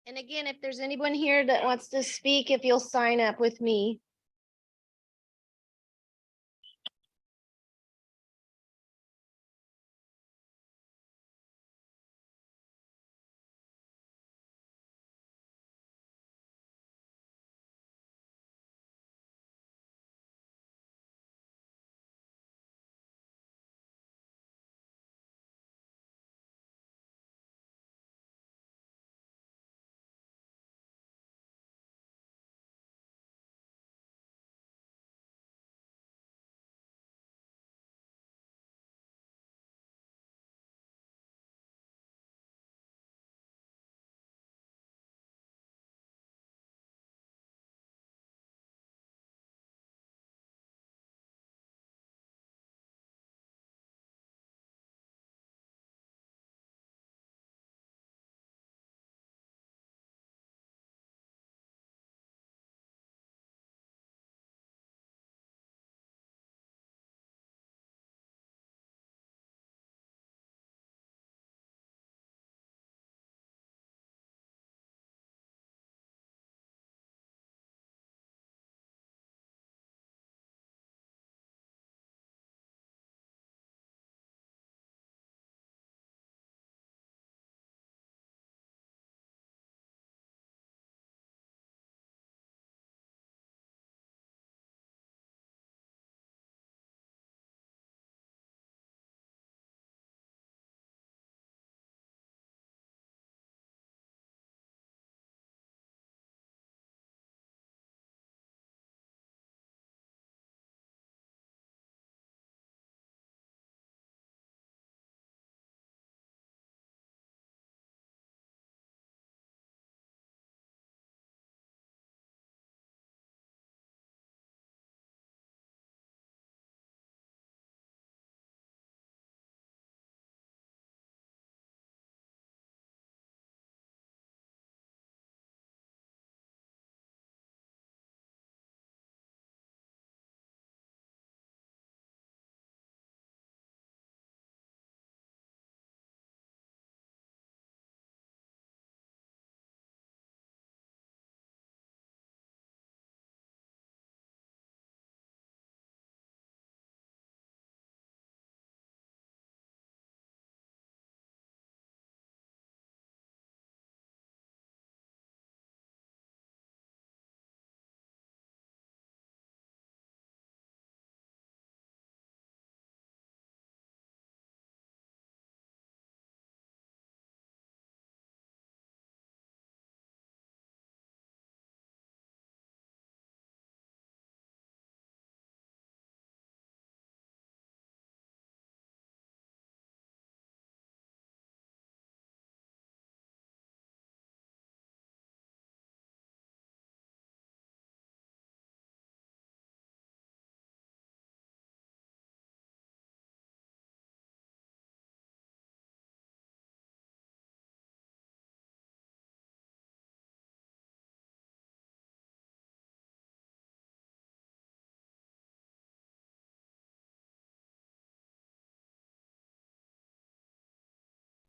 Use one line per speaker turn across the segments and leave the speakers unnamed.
And again, if there's anyone here that wants to speak, if you'll sign up with me.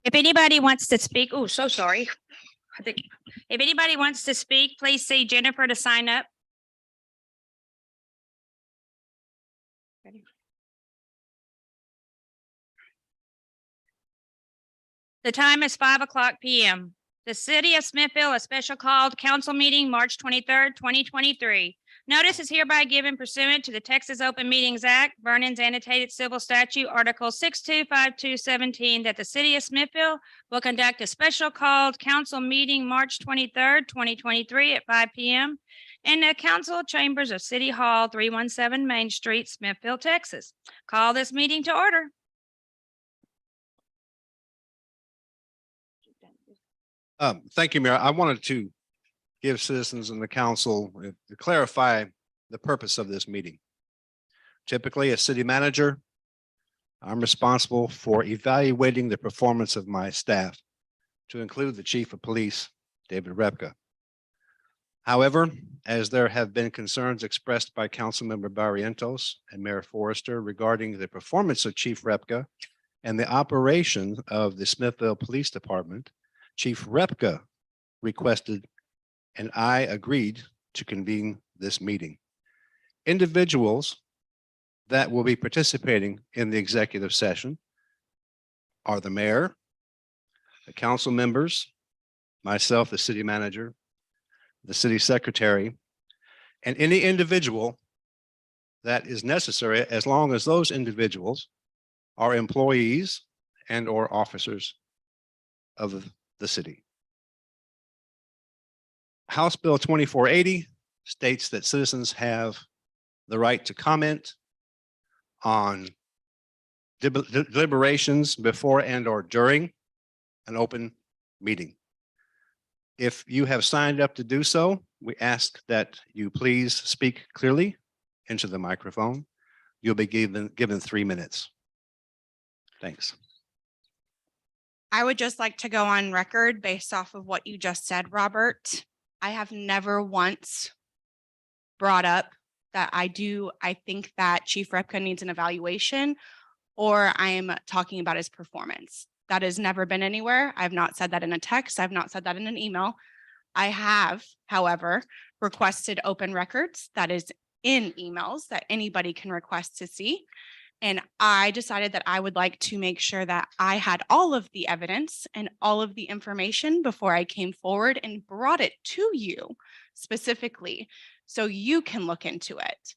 If anybody wants to speak, oh, so sorry. If anybody wants to speak, please see Jennifer to sign up. The time is 5:00 p.m. The City of Smithville, a special called council meeting, March 23rd, 2023. Notice is hereby given pursuant to the Texas Open Meetings Act, Vernon's annotated civil statute, Article 625217, that the City of Smithville will conduct a special called council meeting, March 23rd, 2023 at 5 p.m. in the council chambers of City Hall, 317 Main Street, Smithville, Texas. Call this meeting to order.
Thank you, Mayor. I wanted to give citizens and the council to clarify the purpose of this meeting. Typically, as city manager, I'm responsible for evaluating the performance of my staff, to include the chief of police, David Repka. However, as there have been concerns expressed by Councilmember Barrientos and Mayor Forrester regarding the performance of Chief Repka and the operation of the Smithville Police Department, Chief Repka requested, and I agreed to convene this meeting. Individuals that will be participating in the executive session are the mayor, the council members, myself, the city manager, the city secretary, and any individual that is necessary, as long as those individuals are employees and or officers of the city. House Bill 2480 states that citizens have the right to comment on deliberations before and or during an open meeting. If you have signed up to do so, we ask that you please speak clearly into the microphone. You'll be given 3 minutes. Thanks.
I would just like to go on record based off of what you just said, Robert. I have never once brought up that I think that Chief Repka needs an evaluation, or I am talking about his performance. That has never been anywhere. I've not said that in a text. I've not said that in an email. I have, however, requested open records that is in emails that anybody can request to see. And I decided that I would like to make sure that I had all of the evidence and all of the information before I came forward and brought it to you specifically so you can look into it.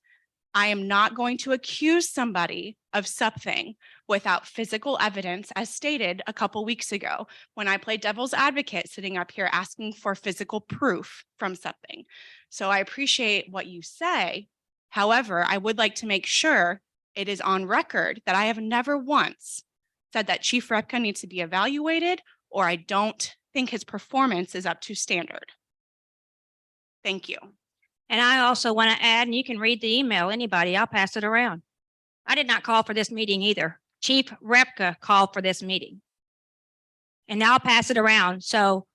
I am not going to accuse somebody of something without physical evidence, as stated a couple weeks ago when I played devil's advocate sitting up here asking for physical proof from something. So I appreciate what you say. However, I would like to make sure it is on record that I have never once said that Chief Repka needs to be evaluated, or I don't think his performance is up to standard. Thank you.
And I also want to add, and you can read the email, anybody, I'll pass it around. I did not call for this meeting either. Chief Repka called for this meeting. And I'll pass it around. So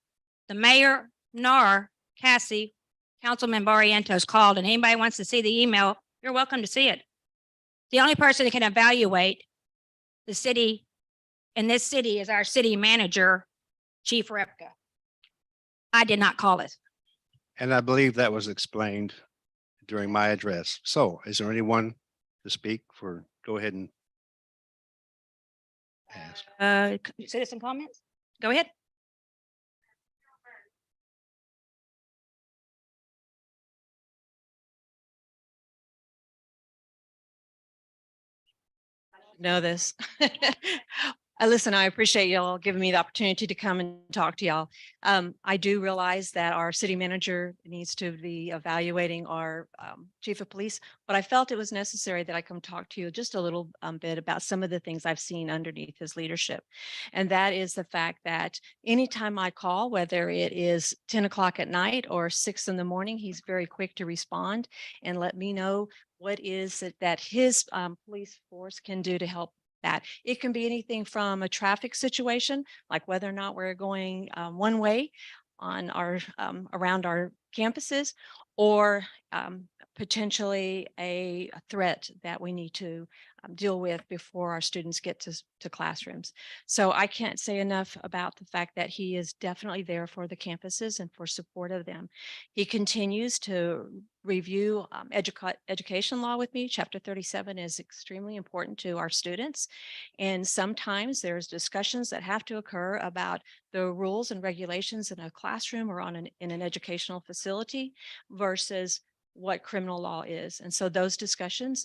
the mayor, nor Cassie, Councilman Barrientos called, and anybody wants to see the email, you're welcome to see it. The only person that can evaluate the city in this city is our city manager, Chief Repka. I did not call it.
And I believe that was explained during my address. So is there anyone to speak for, go ahead and ask.
Citizen comments? Go ahead.
Know this. Listen, I appreciate y'all giving me the opportunity to come and talk to y'all. I do realize that our city manager needs to be evaluating our chief of police, but I felt it was necessary that I come talk to you just a little bit about some of the things I've seen underneath his leadership. And that is the fact that anytime I call, whether it is 10 o'clock at night or 6 in the morning, he's very quick to respond and let me know what is it that his police force can do to help that. It can be anything from a traffic situation, like whether or not we're going one way on our around our campuses, or potentially a threat that we need to deal with before our students get to classrooms. So I can't say enough about the fact that he is definitely there for the campuses and for support of them. He continues to review education law with me. Chapter 37 is extremely important to our students. And sometimes there's discussions that have to occur about the rules and regulations in a classroom or in an educational facility versus what criminal law is. And so those discussions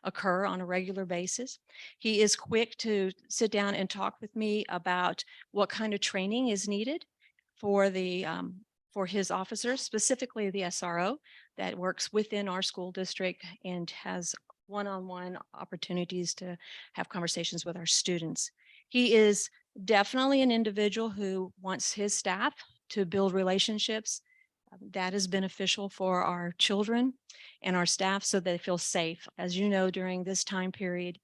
occur on a regular basis. He is quick to sit down and talk with me about what kind of training is needed for his officers, specifically the SRO that works within our school district and has one-on-one opportunities to have conversations with our students. He is definitely an individual who wants his staff to build relationships. That is beneficial for our children and our staff so they feel safe. As you know, during this time period,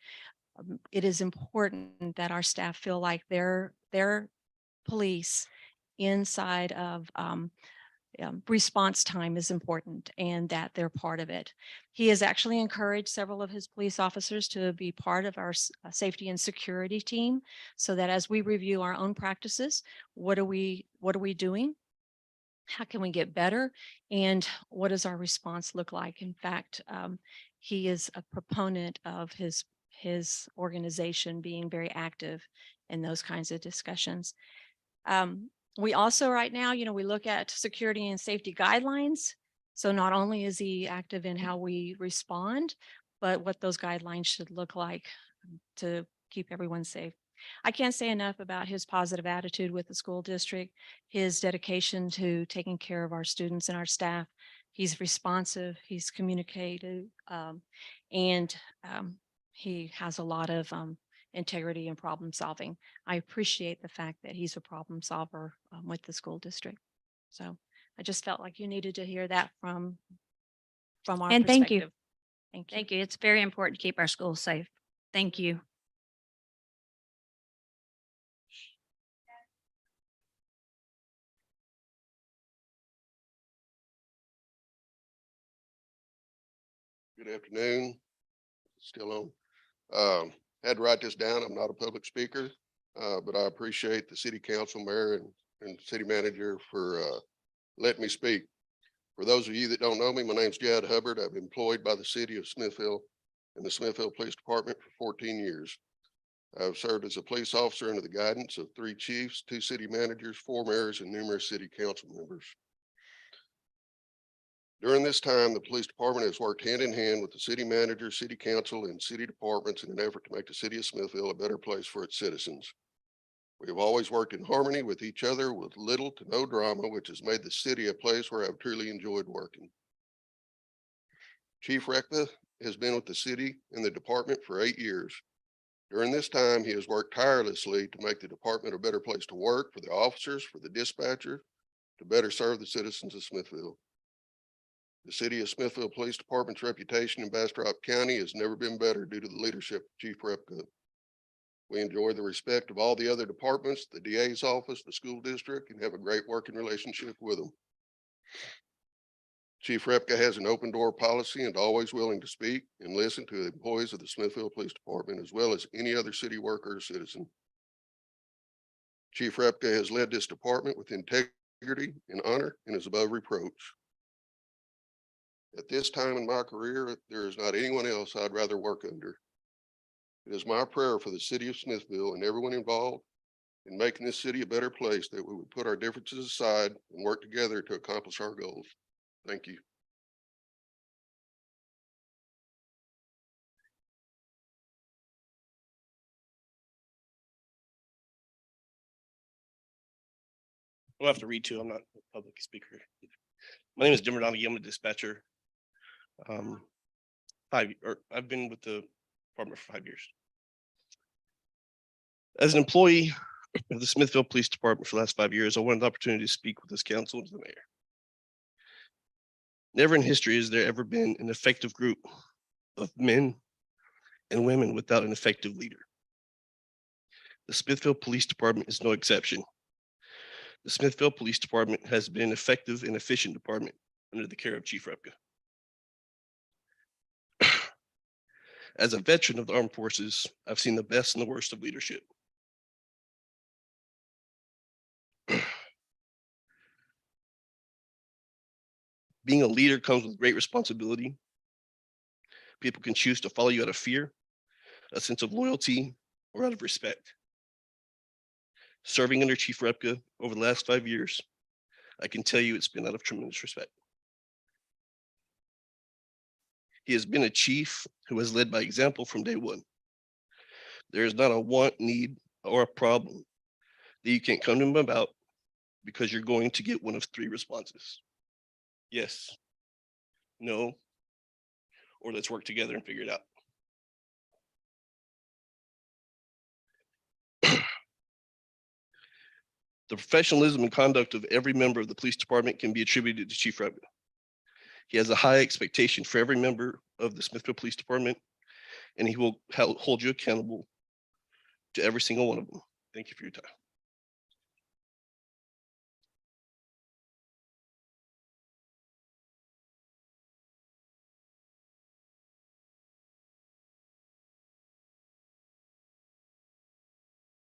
it is important that our staff feel like their police inside of response time is important and that they're part of it. He has actually encouraged several of his police officers to be part of our safety and security team so that as we review our own practices, what are we doing? how can we get better? And what does our response look like? In fact, he is a proponent of his organization being very active in those kinds of discussions. We also right now, we look at security and safety guidelines. So not only is he active in how we respond, but what those guidelines should look like to keep everyone safe. I can't say enough about his positive attitude with the school district, his dedication to taking care of our students and our staff. He's responsive, he's communicative, and he has a lot of integrity and problem solving. I appreciate the fact that he's a problem solver with the school district. So I just felt like you needed to hear that from our
And thank you.
perspective. Thank you.
Thank you. It's very important to keep our schools safe. Thank you.
Good afternoon. Still on. Had to write this down. I'm not a public speaker, but I appreciate the city council, mayor, and city manager for letting me speak. For those of you that don't know me, my name's Jad Hubbard. I've been employed by the city of Smithville and the Smithville Police Department for 14 years. I've served as a police officer under the guidance of 3 chiefs, 2 city managers, 4 mayors, and numerous city council members. During this time, the police department has worked hand in hand with the city manager, city council, and city departments in an effort to make the city of Smithville a better place for its citizens. We have always worked in harmony with each other with little to no drama, which has made the city a place where I've truly enjoyed working. Chief Rekta has been with the city and the department for 8 years. During this time, he has worked tirelessly to make the department a better place to work for the officers, for the dispatcher, to better serve the citizens of Smithville. The city of Smithville Police Department's reputation in Bastrop County has never been better due to the leadership of Chief Repka. We enjoy the respect of all the other departments, the DA's office, the school district, and have a great working relationship with them. Chief Repka has an open door policy and always willing to speak and listen to the employees of the Smithville Police Department as well as any other city worker or citizen. Chief Repka has led this department with integrity and honor and is above reproach. At this time in my career, there is not anyone else I'd rather work under. It is my prayer for the city of Smithville and everyone involved in making this city a better place that we would put our differences aside and work together to accomplish our goals. Thank you.
I'll have to read too. I'm not a public speaker. My name is Jim Donaghy. I'm a dispatcher. I've been with the department for 5 years. As an employee of the Smithville Police Department for the last 5 years, I wanted the opportunity to speak with this council and to the mayor. Never in history has there ever been an effective group of men and women without an effective leader. The Smithville Police Department is no exception. The Smithville Police Department has been an effective and efficient department under the care of Chief Repka. As a veteran of the armed forces, I've seen the best and the worst of leadership. Being a leader comes with great responsibility. People can choose to follow you out of fear, a sense of loyalty, or out of respect. Serving under Chief Repka over the last 5 years, I can tell you it's been out of tremendous respect. He has been a chief who has led by example from day one. There is not a want, need, or a problem that you can't come to him about because you're going to get one of 3 responses. Yes, no, or let's work together and figure it out. The professionalism and conduct of every member of the police department can be attributed to Chief Repka. He has a high expectation for every member of the Smithville Police Department, and he will hold you accountable to every single one of them. Thank you for your time.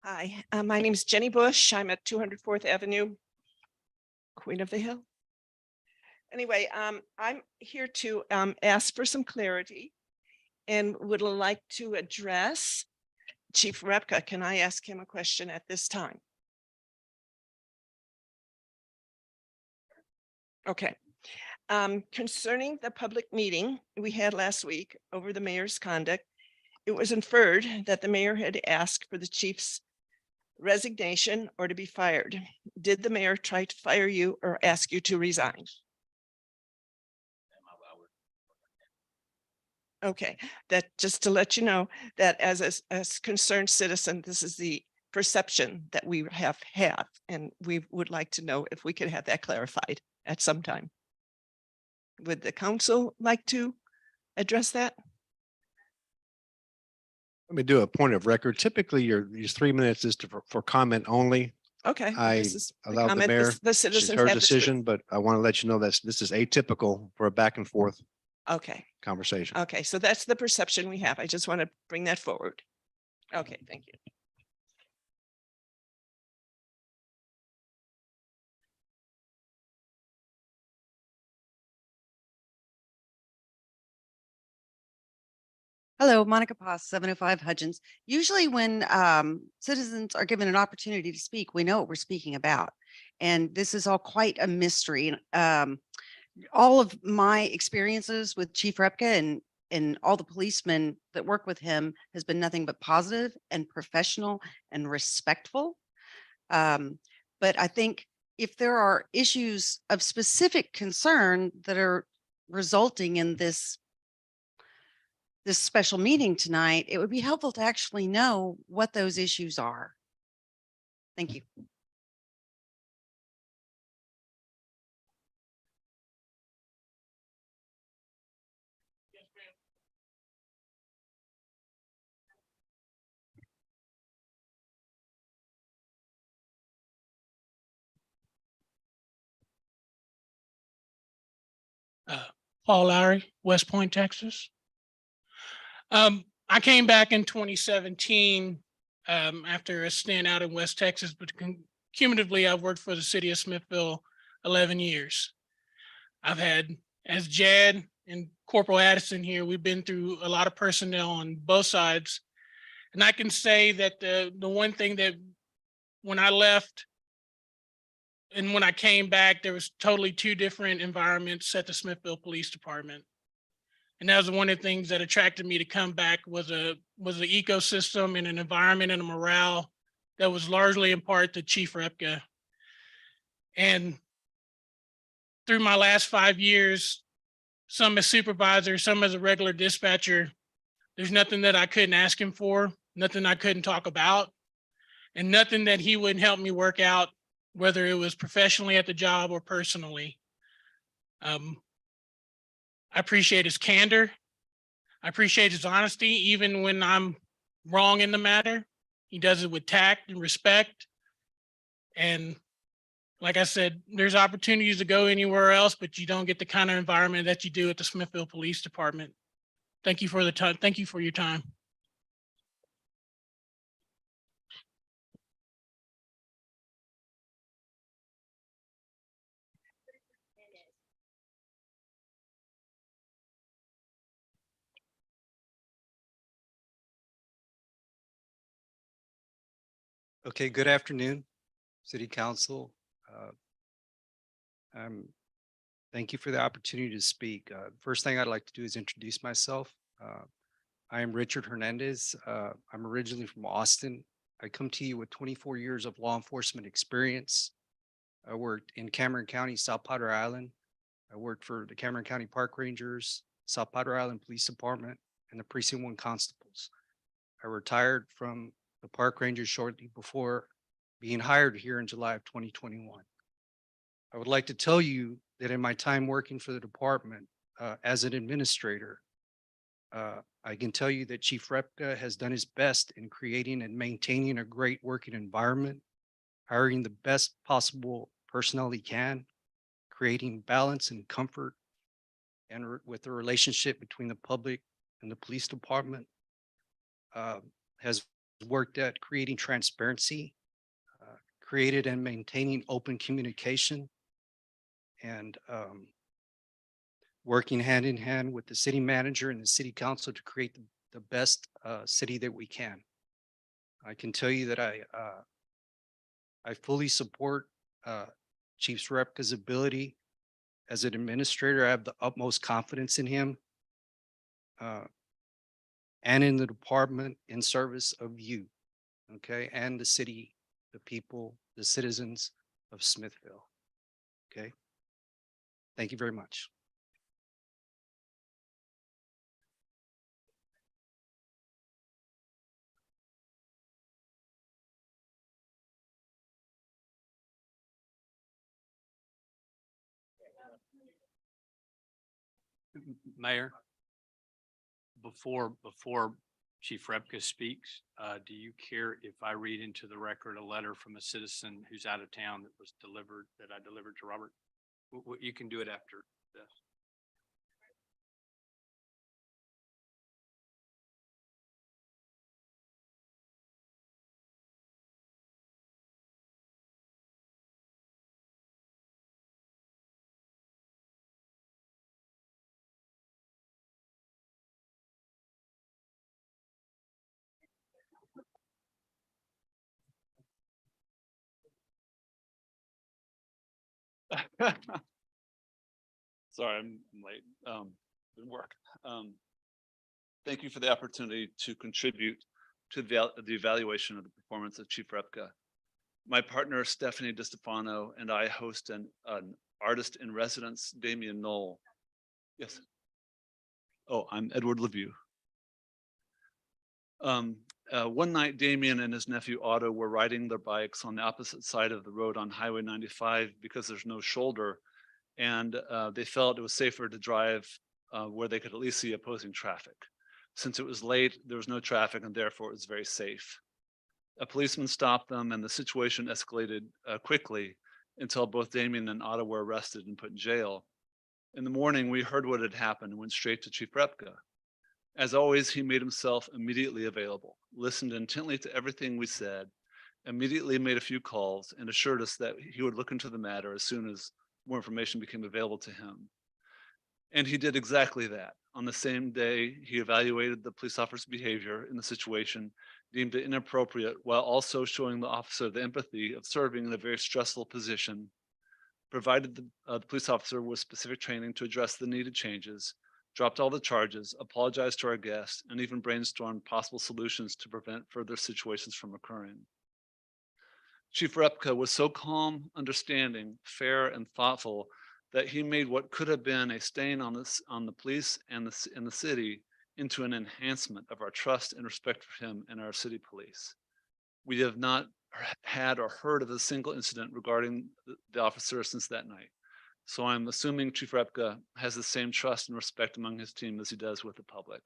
Hi, my name is Jenny Bush. I'm at 204th Avenue, Queen of the Hill. Anyway, I'm here to ask for some clarity and would like to address Chief Repka. Can I ask him a question at this time? Okay. Concerning the public meeting we had last week over the mayor's conduct, it was inferred that the mayor had asked for the chief's resignation or to be fired. Did the mayor try to fire you or ask you to resign? Okay, that just to let you know that as a concerned citizen, this is the perception that we have, and we would like to know if we could have that clarified at some time. Would the council like to address that?
Let me do a point of record. Typically, your 3 minutes is for comment only.
Okay. well,
I
this is the
allowed the
comment
mayor,
the
It's
citizens
her
have this week.
decision, but I want to let you know that this is atypical for a back and forth
Okay,
conversation.
okay, so that's the perception we have. I just want to bring that forward. Okay, thank you.
Hello, Monica Paz, 705 Hudgens. Usually when citizens are given an opportunity to speak, we know what we're speaking about. And this is all quite a mystery. All of my experiences with Chief Repka and all the policemen that work with him has been nothing but positive and professional and respectful. But I think if there are issues of specific concern that are resulting in this special meeting tonight, it would be helpful to actually know what those issues are. Thank you.
Paul Lowry, West Point, Texas. I came back in 2017 after a stint out in West Texas, but cumulatively, I've worked for the city of Smithville 11 years. I've had, as Jad and Corporal Addison here, we've been through a lot of personnel on both sides. And I can say that the one thing that when I left and when I came back, there was totally two different environments at the Smithville Police Department. And that was one of the things that attracted me to come back was the ecosystem and an environment and a morale that was largely in part to Chief Repka. And through my last 5 years, some as supervisor, some as a regular dispatcher, there's nothing that I couldn't ask him for, nothing I couldn't talk about, and nothing that he wouldn't help me work out, whether it was professionally at the job or personally. I appreciate his candor. I appreciate his honesty, even when I'm wrong in the matter. He does it with tact and respect. And like I said, there's opportunities to go anywhere else, but you don't get the kind of environment that you do at the Smithville Police Department. Thank you for the time. Thank you for your time.
Okay, good afternoon, City Council. Thank you for the opportunity to speak. First thing I'd like to do is introduce myself. I am Richard Hernandez. I'm originally from Austin. I come to you with 24 years of law enforcement experience. I worked in Cameron County, South Padre Island. I worked for the Cameron County Park Rangers, South Padre Island Police Department, and the Precinct 1 Constables. I retired from the Park Rangers shortly before being hired here in July of 2021. I would like to tell you that in my time working for the department as an administrator, I can tell you that Chief Repka has done his best in creating and maintaining a great working environment, hiring the best possible personnel he can, creating balance and comfort, and with the relationship between the public and the police department, has worked at creating transparency, created and maintaining open communication, and working hand in hand with the city manager and the city council to create the best city that we can. I can tell you that I fully support Chief Srepka's ability as an administrator. I have the utmost confidence in him and in the department in service of you, okay, and the city, the people, the citizens of Smithville. Okay. Thank you very much.
Mayor, before Chief Repka speaks, do you care if I read into the record a letter from a citizen who's out of town that was delivered, that I delivered to Robert? You can do it after this. Sorry, I'm late. Good work. Thank you for the opportunity to contribute to the evaluation of the performance of Chief Repka. My partner Stephanie DiStefano and I host an artist in residence, Damian Knoll. Yes. Oh, I'm Edward LeVue. One night, Damien and his nephew Otto were riding their bikes on the opposite side of the road on Highway 95 because there's no shoulder, and they felt it was safer to drive where they could at least see opposing traffic. Since it was late, there was no traffic, and therefore it was very safe. A policeman stopped them, and the situation escalated quickly until both Damien and Otto were arrested and put in jail. In the morning, we heard what had happened and went straight to Chief Repka. As always, he made himself immediately available, listened intently to everything we said, immediately made a few calls, and assured us that he would look into the matter as soon as more information became available to him. And he did exactly that. On the same day, he evaluated the police officer's behavior in the situation, deemed it inappropriate, while also showing the officer the empathy of serving in a very stressful position, provided the police officer with specific training to address the needed changes, dropped all the charges, apologized to our guests, and even brainstormed possible solutions to prevent further situations from occurring. Chief Repka was so calm, understanding, fair, and thoughtful that he made what could have been a stain on the police and the city into an enhancement of our trust and respect for him and our city police. We have not had or heard of a single incident regarding the officer since that night. So I'm assuming Chief Repka has the same trust and respect among his team as he does with the public.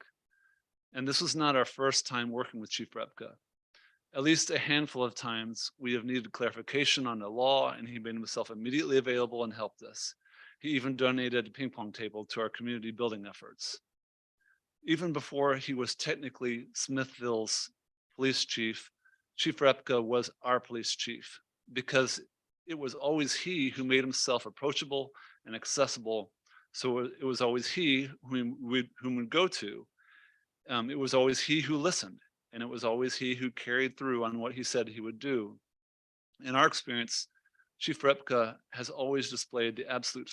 And this was not our first time working with Chief Repka. At least a handful of times we have needed clarification on the law, and he made himself immediately available and helped us. He even donated a ping pong table to our community building efforts. Even before he was technically Smithville's police chief, Chief Repka was our police chief, because it was always he who made himself approachable and accessible. So it was always he whom we'd go to. It was always he who listened, and it was always he who carried through on what he said he would do. In our experience, Chief Repka has always displayed the absolute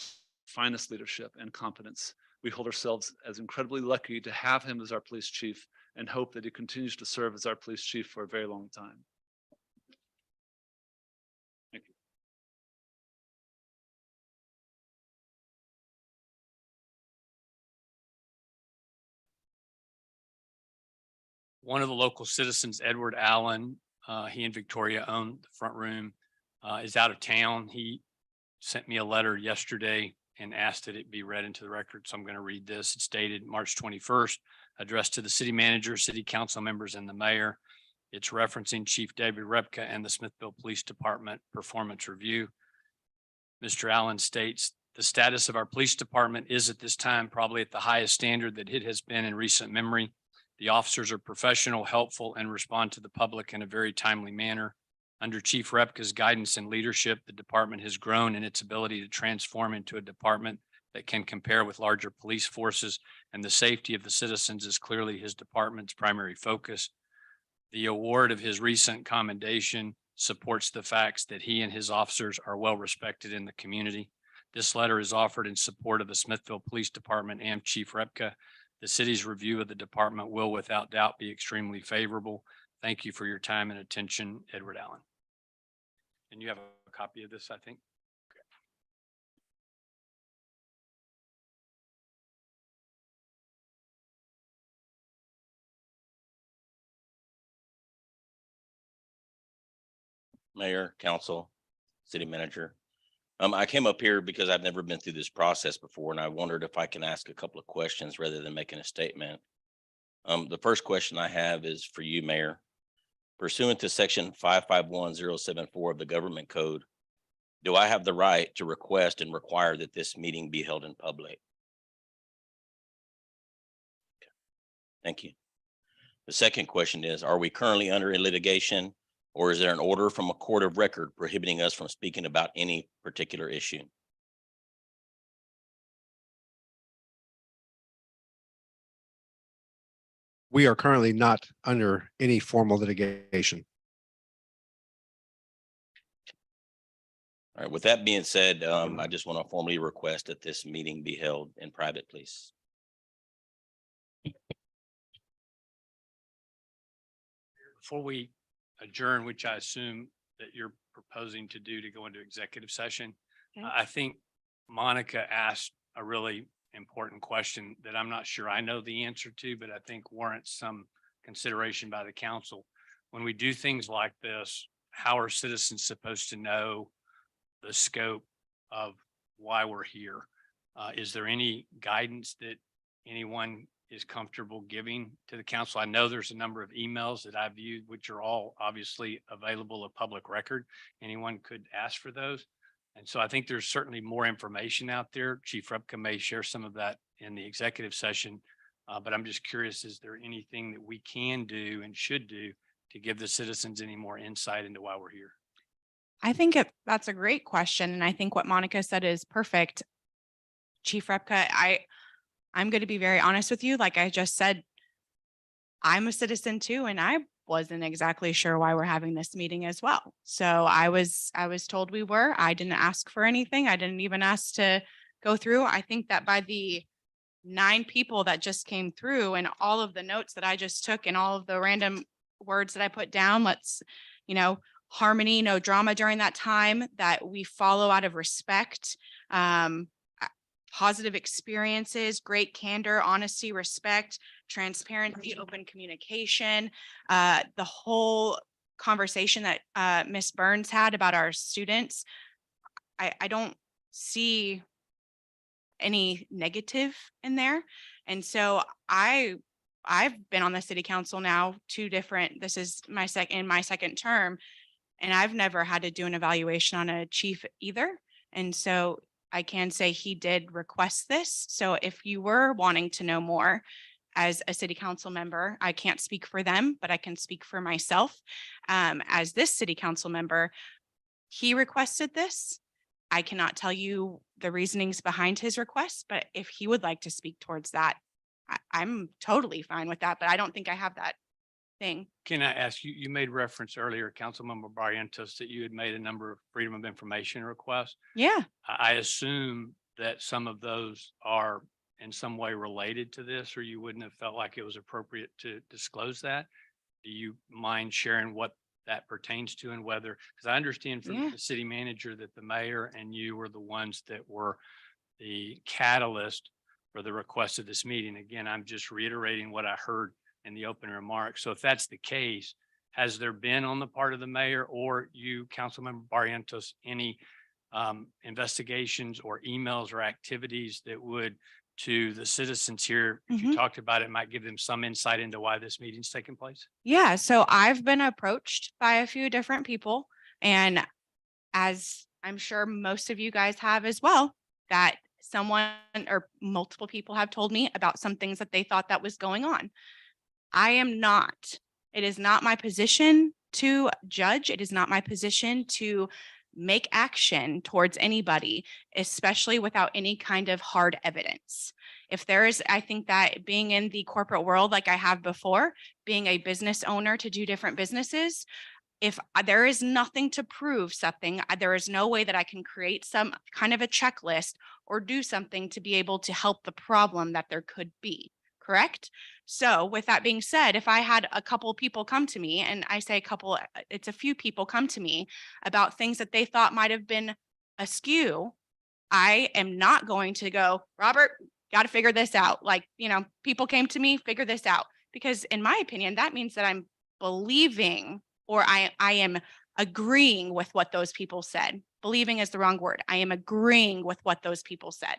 finest leadership and competence. We hold ourselves as incredibly lucky to have him as our police chief and hope that he continues to serve as our police chief for a very long time. Thank you. One of the local citizens, Edward Allen, he and Victoria own the front room, is out of town. He sent me a letter yesterday and asked that it be read into the record. So I'm going to read this. It's dated March 21st, addressed to the city manager, city council members, and the mayor. It's referencing Chief David Repka and the Smithville Police Department performance review. Mr. Allen states, the status of our police department is at this time probably at the highest standard that it has been in recent memory. The officers are professional, helpful, and respond to the public in a very timely manner. Under Chief Repka's guidance and leadership, the department has grown in its ability to transform into a department
that can compare with larger police forces, and the safety of the citizens is clearly his department's primary focus. The award of his recent commendation supports the facts that he and his officers are well respected in the community. This letter is offered in support of the Smithville Police Department and Chief Repka. The city's review of the department will without doubt be extremely favorable. Thank you for your time and attention, Edward Allen. And you have a copy of this, I think.
Mayor, council, city manager. I came up here because I've never been through this process before, and I wondered if I can ask a couple of questions rather than making a statement. The first question I have is for you, Mayor. Pursuant to section 551074 of the government code, do I have the right to request and require that this meeting be held in public? Okay. Thank you. The second question is, are we currently under a litigation, or is there an order from a court of record prohibiting us from speaking about any particular issue?
We are currently not under any formal litigation.
All right, with that being said, I just want to formally request that this meeting be held in private, please.
Before we adjourn, which I assume that you're proposing to do to go into executive session,
Okay.
I think Monica asked a really important question that I'm not sure I know the answer to, but I think warrants some consideration by the council. When we do things like this, how are citizens supposed to know the scope of why we're here? Is there any guidance that anyone is comfortable giving to the council? I know there's a number of emails that I've viewed, which are all obviously available of public record. Anyone could ask for those. And so I think there's certainly more information out there. Chief Repka may share some of that in the executive session. But I'm just curious, is there anything that we can do and should do to give the citizens any more insight into why we're here?
I think that's a great question. And I think what Monica said is perfect. Chief Repka, I'm going to be very honest with you. Like I just said, I'm a citizen too, and I wasn't exactly sure why we're having this meeting as well. So I was told we were. I didn't ask for anything. I didn't even ask to go through. I think that by the 9 people that just came through and all of the notes that I just took and all of the random words that I put down, harmony, no drama during that time, that we follow out of respect, positive experiences, great candor, honesty, respect, transparency, open communication, the whole conversation that Ms. Burns had about our students. I don't see any negative in there. And so I've been on the city council now this is my second term, and I've never had to do an evaluation on a chief either. And so I can say he did request this. So if you were wanting to know more as a city council member, I can't speak for them, but I can speak for myself. As this city council member, he requested this. I cannot tell you the reasonings behind his request, but if he would like to speak towards that, I'm totally fine with that, but I don't think I have that thing.
Can I ask you, you made reference earlier, Councilmember Barrientos, that you had made a number of freedom of information requests.
Yeah.
I assume that some of those are in some way related to this, or you wouldn't have felt like it was appropriate to disclose that. Do you mind sharing what that pertains to and whether, because I understand from the city manager that the mayor and you were the ones that were the catalyst for the request of this meeting. Again, I'm just reiterating what I heard in the opening remarks. So if that's the case, has there been on the part of the mayor or you, Councilmember Barrientos, any investigations or emails or activities that would, to the citizens here, if you talked about it, might give them some insight into why this meeting's taking place?
Yeah, so I've been approached by a few different people, and as I'm sure most of you guys have as well, that someone or multiple people have told me about some things that they thought that was going on. It is not my position to judge. It is not my position to make action towards anybody, especially without any kind of hard evidence. If there is, I think that being in the corporate world like I have before, being a business owner to do different businesses, if there is nothing to prove something, there is no way that I can create some kind of a checklist or do something to be able to help the problem that there could be. Correct? So with that being said, if I had a couple people come to me, and I say a couple, it's a few people come to me about things that they thought might have been askew, I am not going to go, Robert, got to figure this out. Like, people came to me, figure this out. Because in my opinion, that means that I'm believing, or I am agreeing with what those people said. Believing is the wrong word. I am agreeing with what those people said.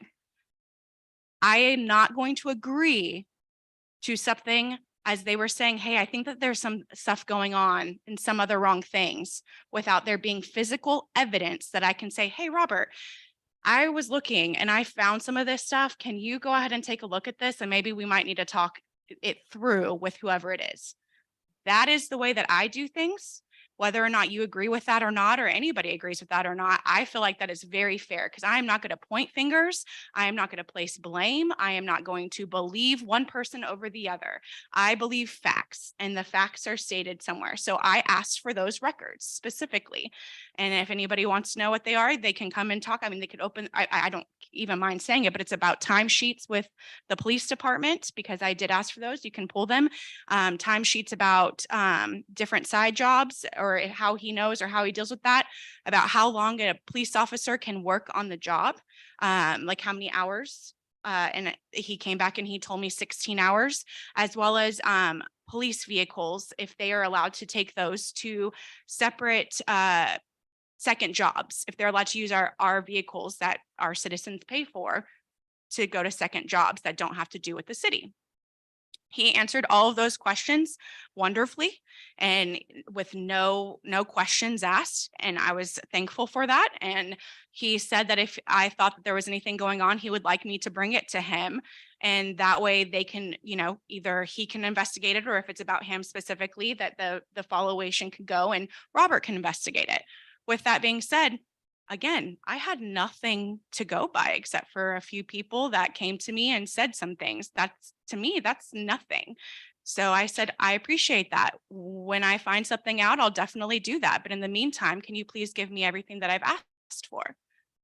I am not going to agree to something as they were saying, hey, I think that there's some stuff going on and some other wrong things, without there being physical evidence that I can say, hey, Robert, I was looking and I found some of this stuff. Can you go ahead and take a look at this? And maybe we might need to talk it through with whoever it is. That is the way that I do things. Whether or not you agree with that or not, or anybody agrees with that or not, I feel like that is very fair, because I am not going to point fingers. I am not going to place blame. I am not going to believe one person over the other. I believe facts, and the facts are stated somewhere. So I asked for those records specifically. And if anybody wants to know what they are, they can come and talk. I mean, they could open, I don't even mind saying it, but it's about timesheets with the police department, because I did ask for those. You can pull them. Timesheets about different side jobs, or how he knows or how he deals with that, about how long a police officer can work on the job, like how many hours. And he came back and he told me 16 hours, as well as police vehicles, if they are allowed to take those to separate second jobs, if they're allowed to use our vehicles that our citizens pay for to go to second jobs that don't have to do with the city. He answered all of those questions wonderfully and with no questions asked. And I was thankful for that. And he said that if I thought that there was anything going on, he would like me to bring it to him. And that way they can, either he can investigate it, or if it's about him specifically, that the followation can go and Robert can investigate it. With that being said, again, I had nothing to go by except for a few people that came to me and said some things. To me, that's nothing. So I said, I appreciate that. When I find something out, I'll definitely do that. But in the meantime, can you please give me everything that I've asked for?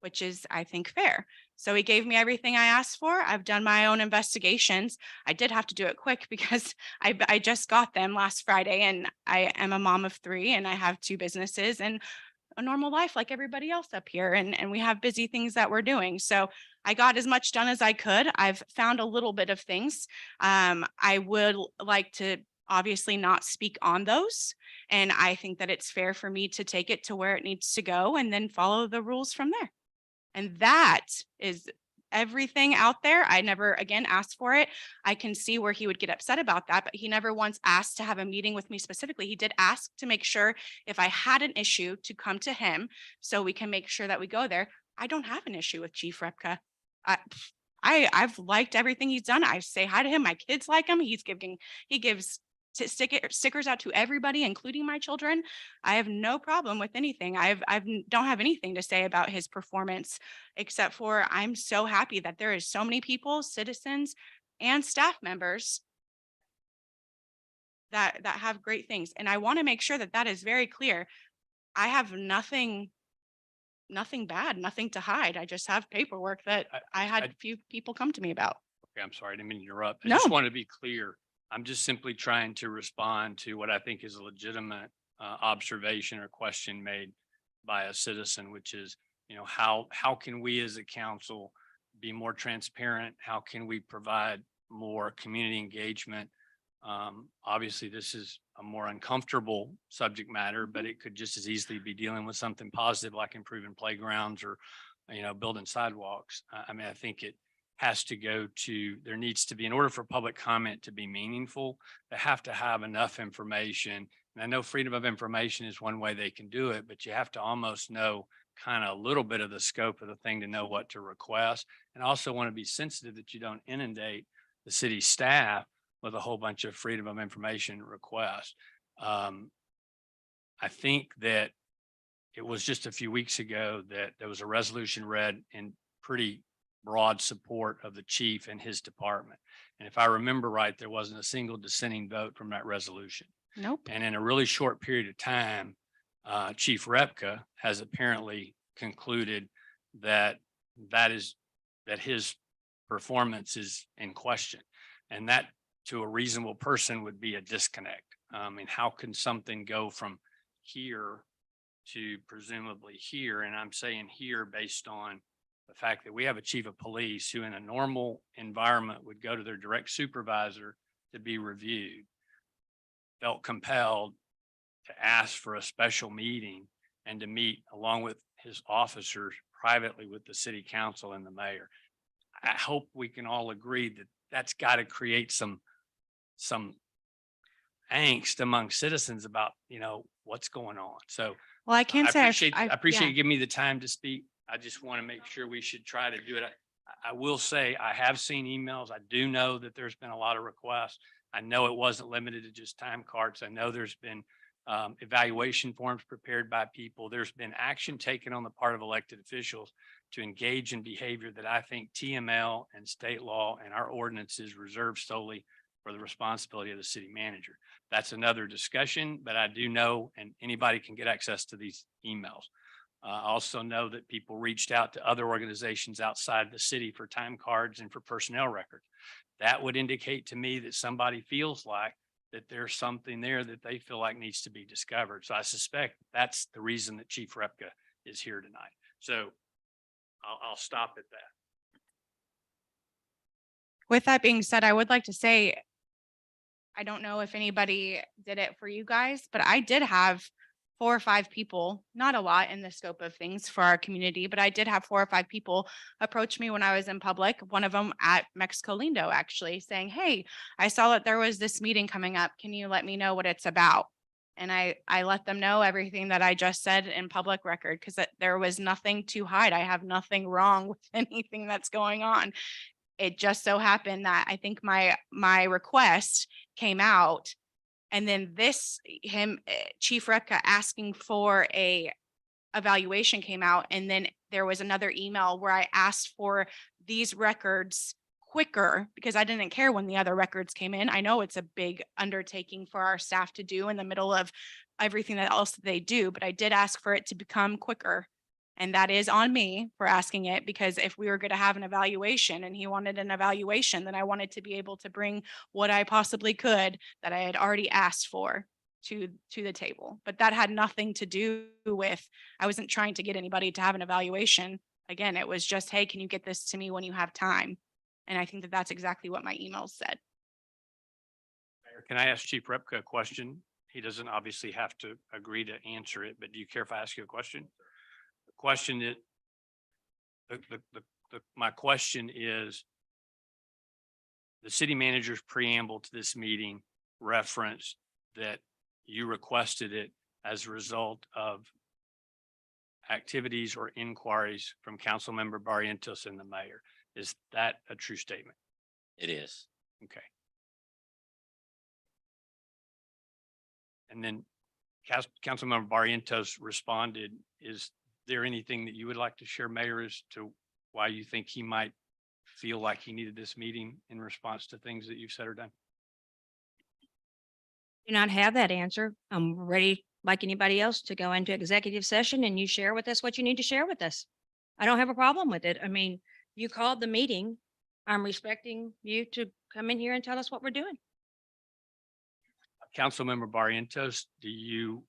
Which is, I think, fair. So he gave me everything I asked for. I've done my own investigations. I did have to do it quick because I just got them last Friday, and I am a mom of 3 and I have 2 businesses and a normal life like everybody else up here. And we have busy things that we're doing. So I got as much done as I could. I've found a little bit of things. I would like to obviously not speak on those. And I think that it's fair for me to take it to where it needs to go and then follow the rules from there. And that is everything out there. I never again asked for it. I can see where he would get upset about that, but he never once asked to have a meeting with me specifically. He did ask to make sure if I had an issue to come to him so we can make sure that we go there. I don't have an issue with Chief Repka. I've liked everything he's done. I say hi to him. My kids like him. He gives stickers out to everybody, including my children. I have no problem with anything. I don't have anything to say about his performance, except for I'm so happy that there is so many people, citizens and staff members that have great things. And I want to make sure that that is very clear. I have nothing bad, nothing to hide. I just have paperwork that I had a few people come to me about.
Okay, I'm sorry, I didn't mean to interrupt. I
No.
just want to be clear. I'm just simply trying to respond to what I think is a legitimate observation or question made by a citizen, which is, how can we as a council be more transparent? How can we provide more community engagement? Obviously, this is a more uncomfortable subject matter, but it could just as easily be dealing with something positive like improving playgrounds or, building sidewalks. I mean, I think it has to go to, there needs to be, in order for public comment to be meaningful, they have to have enough information. And I know freedom of information is one way they can do it, but you have to almost know kind of a little bit of the scope of the thing to know what to request. And also want to be sensitive that you don't inundate the city staff with a whole bunch of freedom of information requests. I think that it was just a few weeks ago that there was a resolution read in pretty broad support of the chief and his department. And if I remember right, there wasn't a single dissenting vote from that resolution.
Nope.
And in a really short period of time, Chief Repka has apparently concluded that his performance is in question. And that to a reasonable person would be a disconnect. I mean, how can something go from here to presumably here? And I'm saying here based on the fact that we have a chief of police who in a normal environment would go to their direct supervisor to be reviewed, felt compelled to ask for a special meeting and to meet along with his officers privately with the city council and the mayor. I hope we can all agree that that's got to create some angst among citizens about, what's going on. So
Well, I can say,
I appreciate
yeah.
you giving me the time to speak. I just want to make sure we should try to do it. I will say I have seen emails. I do know that there's been a lot of requests. I know it wasn't limited to just time cards. I know there's been evaluation forms prepared by people. There's been action taken on the part of elected officials to engage in behavior that I think TML and state law and our ordinances reserve solely for the responsibility of the city manager. That's another discussion, but I do know, and anybody can get access to these emails. I also know that people reached out to other organizations outside the city for time cards and for personnel records. That would indicate to me that somebody feels like that there's something there that they feel like needs to be discovered. So I suspect that's the reason that Chief Repka is here tonight. So I'll stop at that.
With that being said, I would like to say, I don't know if anybody did it for you guys, but I did have 4 or 5 people, not a lot in the scope of things for our community, but I did have 4 or 5 people approach me when I was in public. One of them at Mexico Lindo, actually saying, "Hey, I saw that there was this meeting coming up. Can you let me know what it's about?" And I let them know everything that I just said in public record, because there was nothing to hide. I have nothing wrong with anything that's going on. It just so happened that I think my request came out, and then Chief Repka asking for a evaluation came out, and then there was another email where I asked for these records quicker because I didn't care when the other records came in. I know it's a big undertaking for our staff to do in the middle of everything else that they do, but I did ask for it to become quicker. And that is on me for asking it, because if we were going to have an evaluation and he wanted an evaluation, then I wanted to be able to bring what I possibly could that I had already asked for to the table. But that had nothing to do with, I wasn't trying to get anybody to have an evaluation. Again, it was just, hey, can you get this to me when you have time? And I think that that's exactly what my email said.
Mayor, can I ask Chief Repka a question? He doesn't obviously have to agree to answer it, but do you care if I ask you a question? The question is, my question is, the city manager's preamble to this meeting referenced that you requested it as a result of activities or inquiries from Council Member Barrientos and the mayor. Is that a true statement?
It is.
Okay. And then Councilmember Barrientos responded, is there anything that you would like to share, Mayor, as to why you think he might feel like he needed this meeting in response to things that you've said or done?
Do not have that answer. I'm ready, like anybody else, to go into executive session and you share with us what you need to share with us. I don't have a problem with it. I mean, you called the meeting. I'm respecting you to come in here and tell us what we're doing.
Councilmember Barrientos,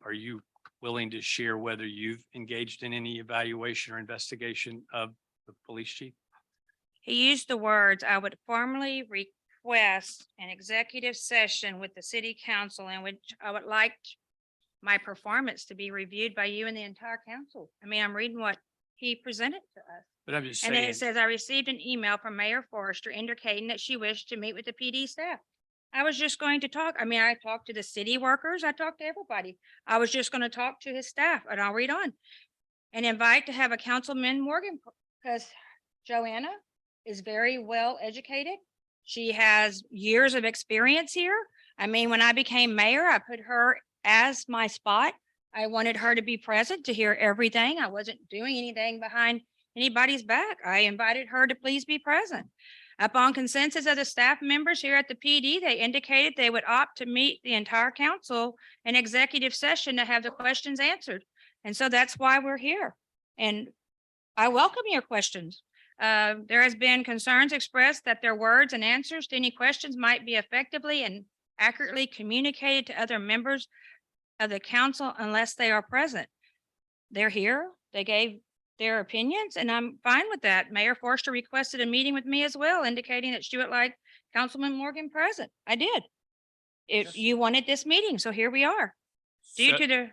are you willing to share whether you've engaged in any evaluation or investigation of the police chief?
He used the words, "I would formally request an executive session with the city council in which I would like my performance to be reviewed by you and the entire council." I mean, I'm reading what he presented to us.
But I'm just
And then
saying,
it says, "I received an email from Mayor Forrester indicating that she wished to meet with the PD staff." I was just going to talk. I mean, I talked to the city workers. I talked to everybody. I was just going to talk to his staff, and I'll read on. And invite to have a Councilman Morgan, because Joanna is very well educated. She has years of experience here. I mean, when I became mayor, I put her as my spot I wanted her to be present to hear everything. I wasn't doing anything behind anybody's back. I invited her to please be present. Upon consensus of the staff members here at the PD, they indicated they would opt to meet the entire council in executive session to have the questions answered. And so that's why we're here. And I welcome your questions. There has been concerns expressed that their words and answers to any questions might be effectively and accurately communicated to other members of the council unless they are present. They're here. They gave their opinions and I'm fine with that. Mayor Forster requested a meeting with me as well, indicating that she would like Councilman Morgan present. I did. You wanted this meeting, so here we are. Due to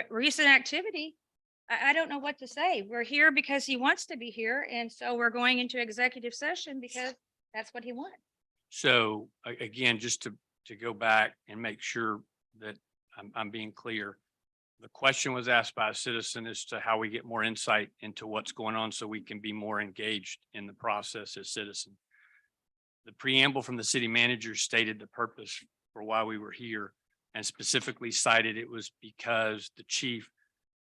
recent activity, I don't know what to say. We're here because he wants to be here. And so we're going into executive session because that's what he wanted.
So again, just to go back and make sure that I'm being clear. The question was asked by a citizen as to how we get more insight into what's going on so we can be more engaged in the process as citizens. The preamble from the city manager stated the purpose for why we were here and specifically cited it was because the chief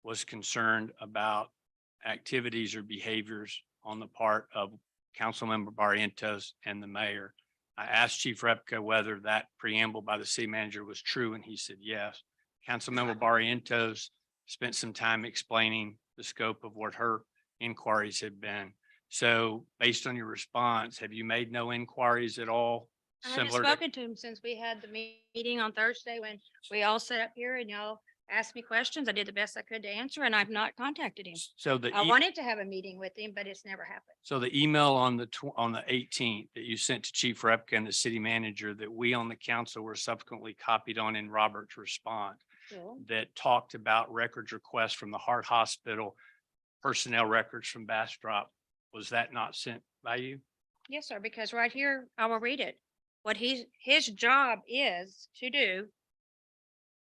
was concerned about activities or behaviors on the part of Councilmember Barrientos and the mayor. I asked Chief Repka whether that preamble by the city manager was true, and he said yes. Councilmember Barrientos spent some time explaining the scope of what her inquiries had been. So based on your response, have you made no inquiries at all?
I haven't spoken to him since we had the meeting on Thursday when we all sat up here and y'all asked me questions. I did the best I could to answer and I've not contacted him.
So
I wanted to have a meeting with him, but it's never happened.
So the email on the 18th that you sent to Chief Repka and the city manager that we on the council were subsequently copied on in Robert's response
Cool.
that talked about records requests from the Heart Hospital, personnel records from Bastrop. Was that not sent by you?
Yes, sir, because right here, I will read it. What his job is to do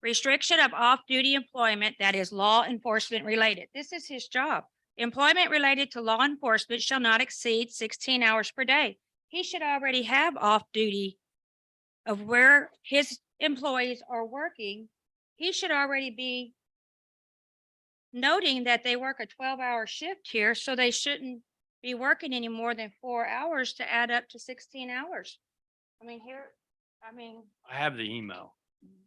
restriction of off-duty employment that is law enforcement related. This is his job. Employment related to law enforcement shall not exceed 16 hours per day. He should already have off-duty of where his employees are working. He should already be noting that they work a 12-hour shift here, so they shouldn't be working any more than 4 hours to add up to 16 hours.
I have the email.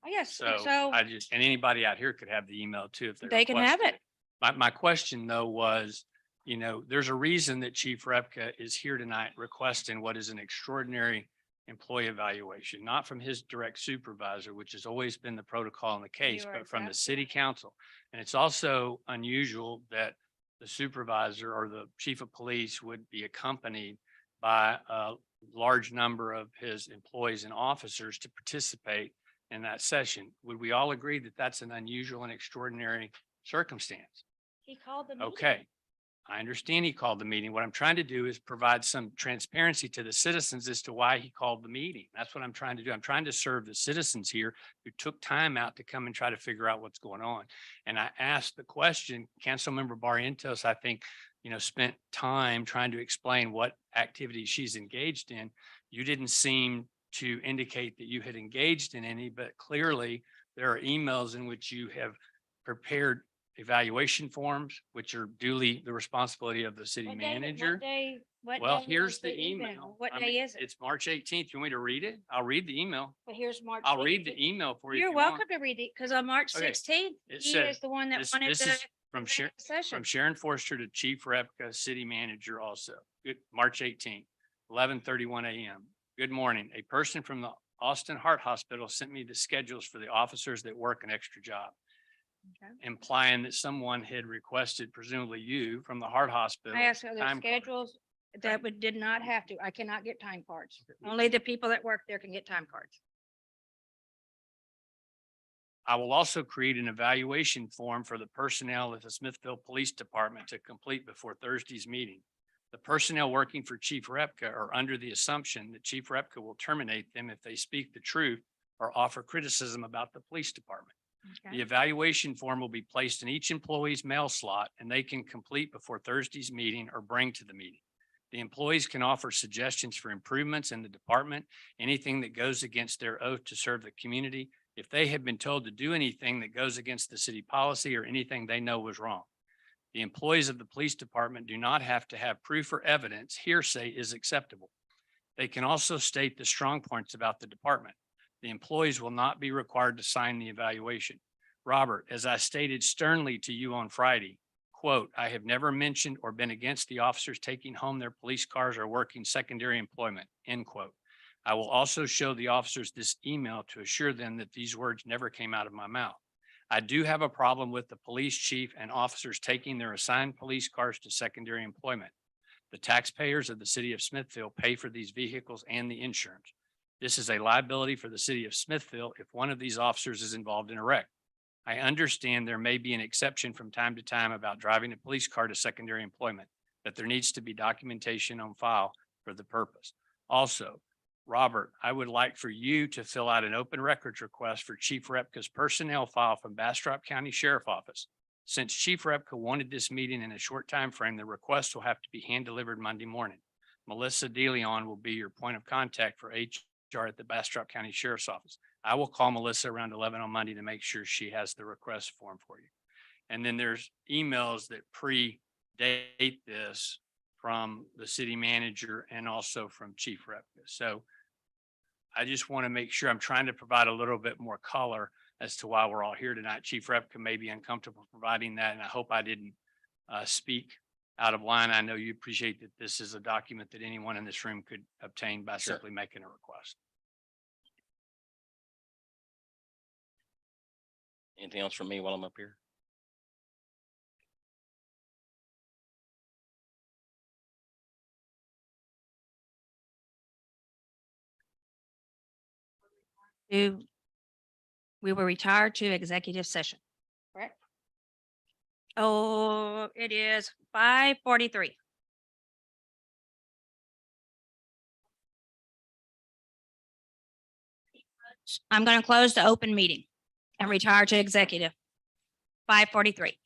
Yes,
So I just, and anybody out here could have the email too if
they can have
request
it.
My question though was, there's a reason that Chief Repka is here tonight requesting what is an extraordinary employee evaluation, not from his direct supervisor, which has always been the protocol in the case,
You are
but from the
exactly
city council. And it's also unusual that the supervisor or the chief of police would be accompanied by a large number of his employees and officers to participate in that session. Would we all agree that that's an unusual and extraordinary circumstance?
He called the meeting.
Okay. I understand he called the meeting. What I'm trying to do is provide some transparency to the citizens as to why he called the meeting. That's what I'm trying to do. I'm trying to serve the citizens here who took time out to come and try to figure out what's going on. And I asked the question, Councilmember Barrientos, I think, spent time trying to explain what activities she's engaged in. You didn't seem to indicate that you had engaged in any, but clearly there are emails in which you have prepared evaluation forms, which are duly the responsibility of the city manager. Well, here's the email.
What day is it?
It's March 18th. You want me to read it? I'll read the email.
But here's March.
I'll read the
18th.
email for you.
You're welcome to read it because on March
Okay.
16th,
It
he
said-
is the one that
This
wanted
this
the
is from
session.
from Sharon Forster to Chief Repka, city manager also. Good, March 18th, 11:31 a.m. Good morning. A person from the Austin Heart Hospital sent me the schedules for the officers that work an extra job,
Okay.
implying that someone had requested, presumably you, from the Heart Hospital.
I asked other
time card.
schedules that did not have to. I cannot get time cards. Only the people that work there can get time cards.
I will also create an evaluation form for the personnel of the Smithville Police Department to complete before Thursday's meeting. The personnel working for Chief Repka are under the assumption that Chief Repka will terminate them if they speak the truth or offer criticism about the police department.
Okay.
The evaluation form will be placed in each employee's mail slot and they can complete before Thursday's meeting or bring to the meeting. The employees can offer suggestions for improvements in the department. Anything that goes against their oath to serve the community if they have been told to do anything that goes against the city policy or anything they know was wrong. The employees of the police department do not have to have proof or evidence. Hearsay is acceptable. They can also state the strong points about the department. The employees will not be required to sign the evaluation. Robert, as I stated sternly to you on Friday, quote, I have never mentioned or been against the officers taking home their police cars or working secondary employment, end quote. I will also show the officers this email to assure them that these words never came out of my mouth. I do have a problem with the police chief and officers taking their assigned police cars to secondary employment. The taxpayers of the city of Smithville pay for these vehicles and the insurance. This is a liability for the city of Smithville if one of these officers is involved in a wreck. I understand there may be an exception from time to time about driving a police car to secondary employment, but there needs to be documentation on file for the purpose. Also, Robert, I would like for you to fill out an open records request for Chief Repka's personnel file from Bastrop County Sheriff Office. Since Chief Repka wanted this meeting in a short time frame, the request will have to be hand delivered Monday morning. Melissa DeLeon will be your point of contact for HR at the Bastrop County Sheriff's Office. I will call Melissa around 11 on Monday to make sure she has the request form for you. And then there's emails that predate this from the city manager and also from Chief Repka. So I just want to make sure I'm trying to provide a little bit more color as to why we're all here tonight. Chief Repka may be uncomfortable providing that, and I hope I didn't speak out of line. I know you appreciate that this is a document that anyone in this room could obtain by simply making a request.
Anything else from me while I'm up here?
We will retire to executive session.
Correct.
Oh, it is 5:43. I'm going to close the open meeting and retire to executive. 5:43.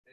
I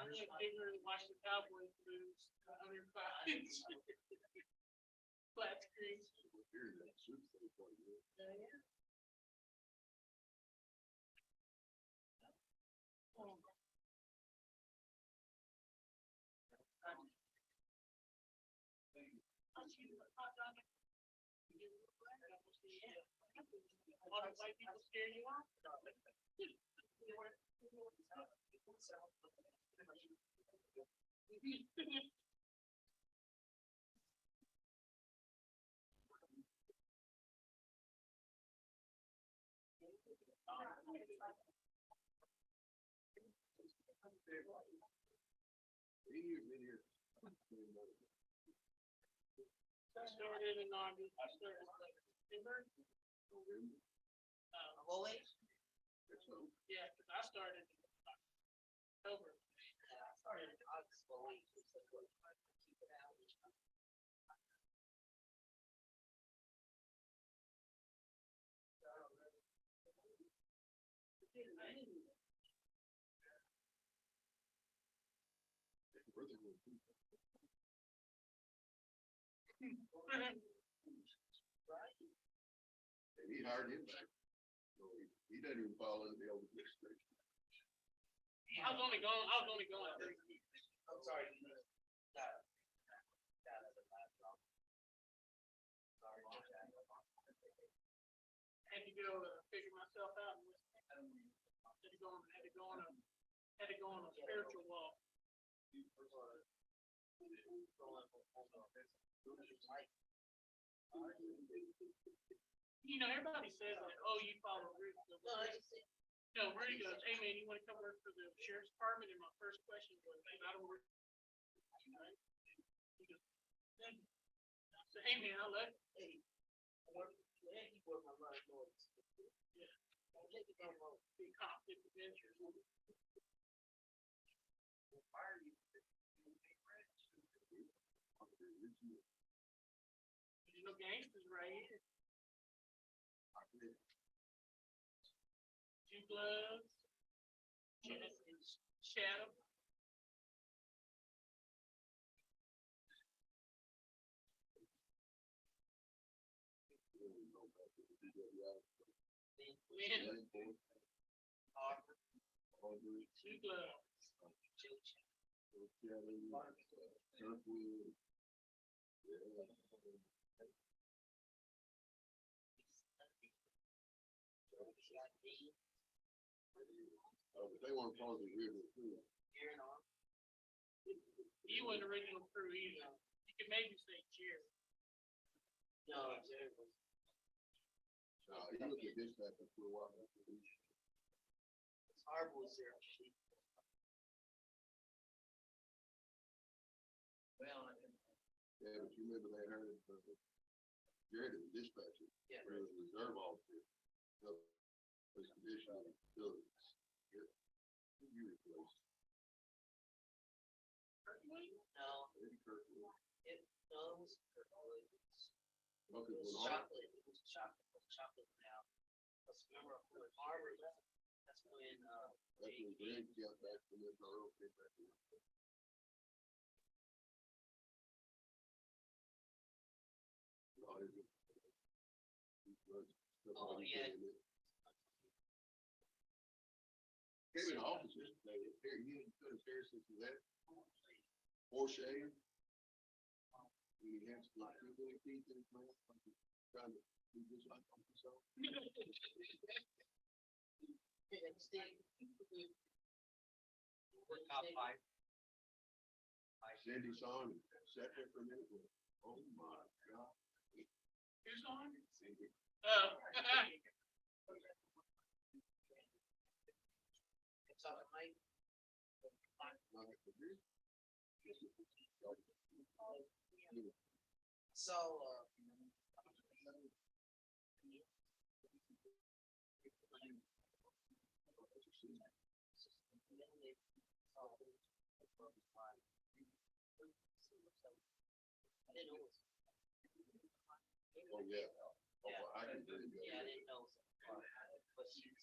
think bigger than watch the Cowboys lose 105. Flat screen. A lot of white people scare you off. I started in August. I started in September. Always? Yeah, because I started in October. I started in August.
And he hired him back. So he doesn't even fall under the old administration.
I was only going 30 weeks. I'm sorry. Had to go figure myself out. Had to go on a spiritual walk. You know, everybody says like, oh, you follow Rudy. No, Rudy goes, hey man, you want to come work for the sheriff's department? And my first question was, hey, I don't work. Right? He goes, then I said, hey man, I left. Hey, I work for you work my life noise. Yeah. I'll take it on big conflict adventures. Fire you. There's no gangsters right here. Two Gloves, Shadow. Two Gloves.
Oh, but they want to follow the river too.
He wasn't original crew either. You could maybe say Jerry. No, Jerry was.
He was a dispatcher for a while.
Harbour was there.
you remember they heard Jared was dispatcher. Yeah. Reserve officer. So, his condition of facilities. Yeah. Who you replaced?
No,
Eddie Kirkwood.
no, it was
Okay, well,
chocolate, it was chocolate now. Let's remember when Barbara left, that's when,
that's when Greg got back from the Earl came back.
Oh, yeah.
Came in office yesterday. Here, you didn't put his hair since he left. Four shave. He has like two little teeth in his mouth. Like he's trying to do just like himself. Cindy saw him, sat there for a minute. Went, oh my God.
Who's on?
Cindy.
It's on the mic. So,
Oh, yeah. Oh, well, I can do it.
yeah, I didn't know. But she was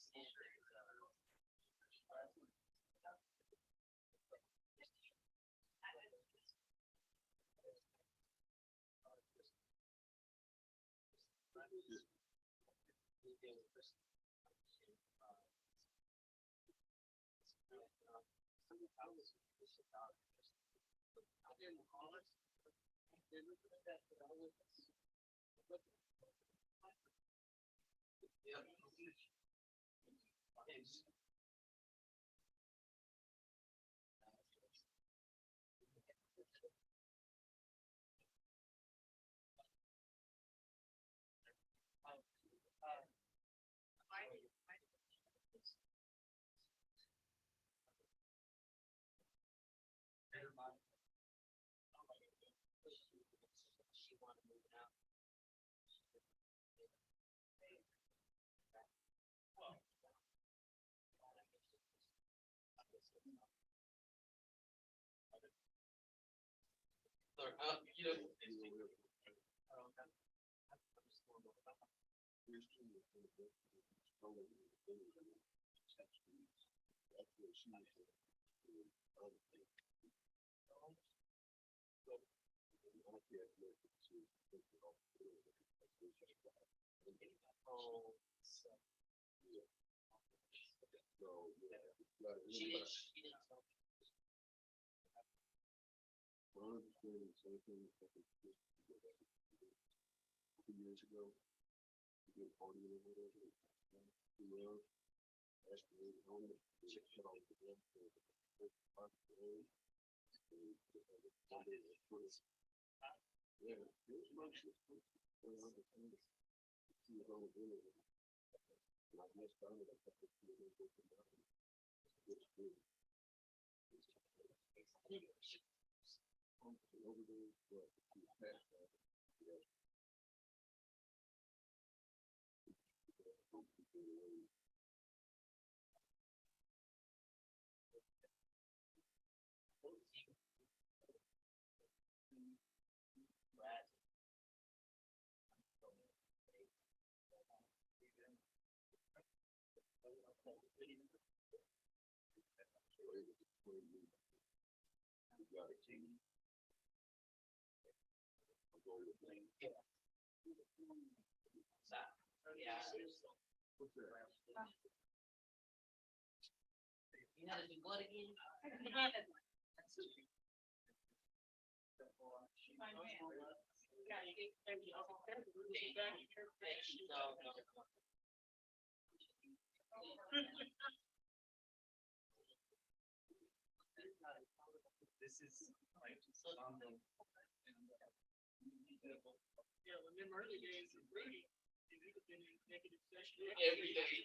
she wanted to move out. You know, she didn't tell me.
Two years ago, we did a party in the middle. Asked me to home, shut off the blood. Yeah, it was much. She was on the dinner. And I missed out on it. I kept it to the it's good. Over there, but she was past that. Yeah.
Yeah. You had to do what again?
This is like something. Yeah, when them early days of Rudy, you would have been in executive session every day.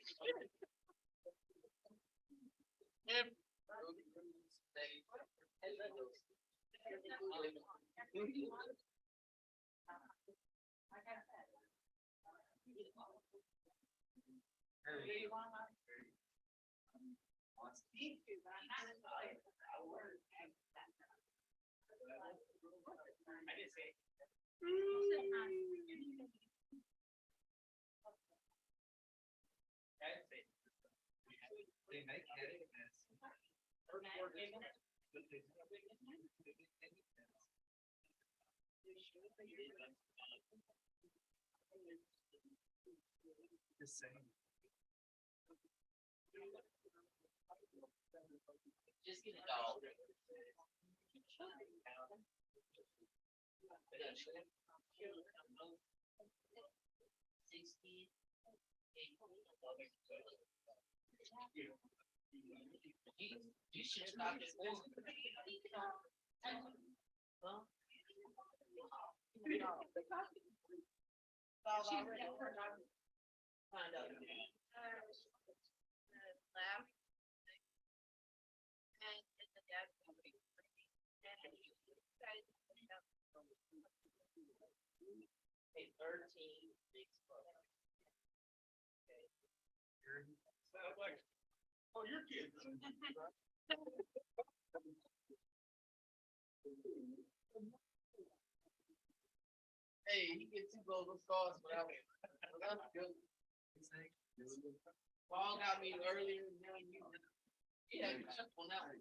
Just get a dog. You should stop this. Find out. Okay, 13. Oh, you're kidding. Hey, he gets two golden stars, but that's good. Ball got me earlier than you. Yeah, you took one out.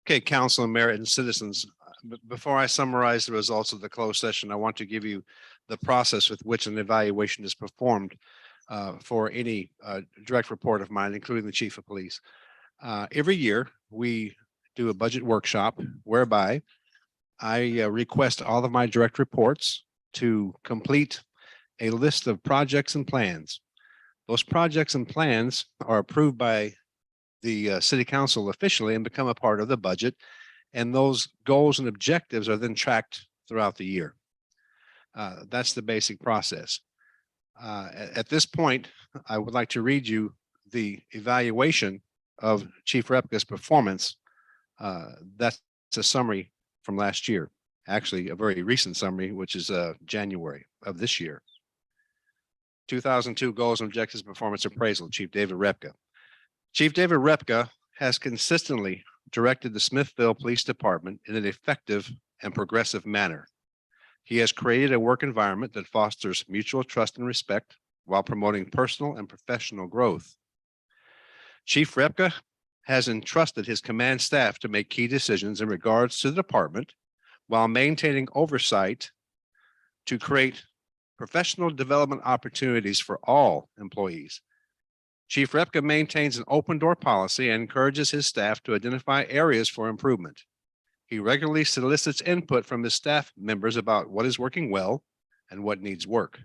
Okay, council and mayor and citizens, before I summarize the results of the closed session, I want to give you the process with which an evaluation is performed for any direct report of mine, including the chief of police. Every year, we do a budget workshop whereby I request all of my direct reports to complete a list of projects and plans. Those projects and plans are approved by the city council officially and become a part of the budget. And those goals and objectives are then tracked throughout the year. That's the basic process. At this point, I would like to read you the evaluation of Chief Repka's performance. That's a summary from last year, actually a very recent summary, which is January of this year. 2002 Goals and Objectives Performance Appraisal, Chief David Repka. Chief David Repka has consistently directed the Smithville Police Department in an effective and progressive manner. He has created a work environment that fosters mutual trust and respect while promoting personal and professional growth. Chief Repka has entrusted his command staff to make key decisions in regards to the department while maintaining oversight to create professional development opportunities for all employees. Chief Repka maintains an open door policy and encourages his staff to identify areas for improvement. He regularly solicits input from his staff members about what is working well and what needs work.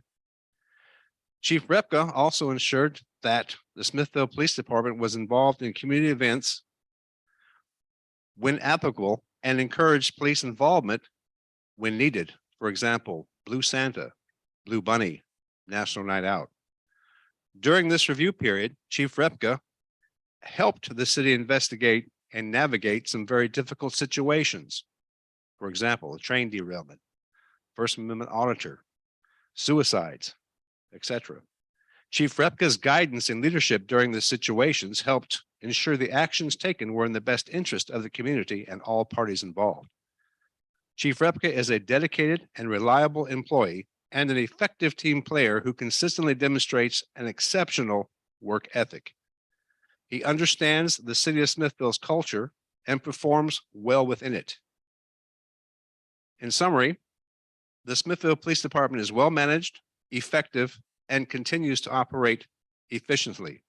Chief Repka also ensured that the Smithville Police Department was involved in community events when applicable and encouraged police involvement when needed. For example, Blue Santa, Blue Bunny, National Night Out. During this review period, Chief Repka helped the city investigate and navigate some very difficult situations. For example, a train derailment, First Amendment auditor, suicides, etc. Chief Repka's guidance and leadership during the situations helped ensure the actions taken were in the best interest of the community and all parties involved. Chief Repka is a dedicated and reliable employee and an effective team player who consistently demonstrates an exceptional work ethic. He understands the city of Smithville's culture and performs well within it. In summary, the Smithville Police Department is well managed, effective, and continues to operate efficiently.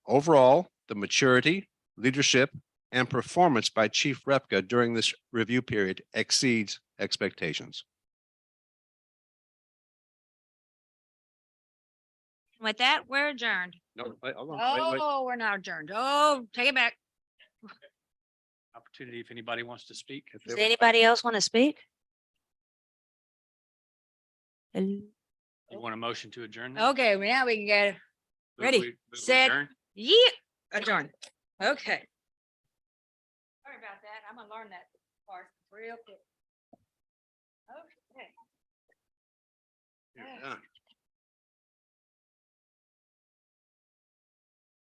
Overall, the maturity, leadership, and performance by Chief Repka during this review period exceeds expectations.
With that, we're adjourned.
No, wait, hold on, wait.
Oh, we're not adjourned. Oh, take it back.
Opportunity if anybody wants to speak.
Does anybody else want to speak?
You want a motion to adjourn? now?
Okay, now we can get
Move
ready,
we
set,
adjourn?
yeah, adjourn. Okay. Sorry about that. I'm gonna learn that part real quick. Okay.
You're done.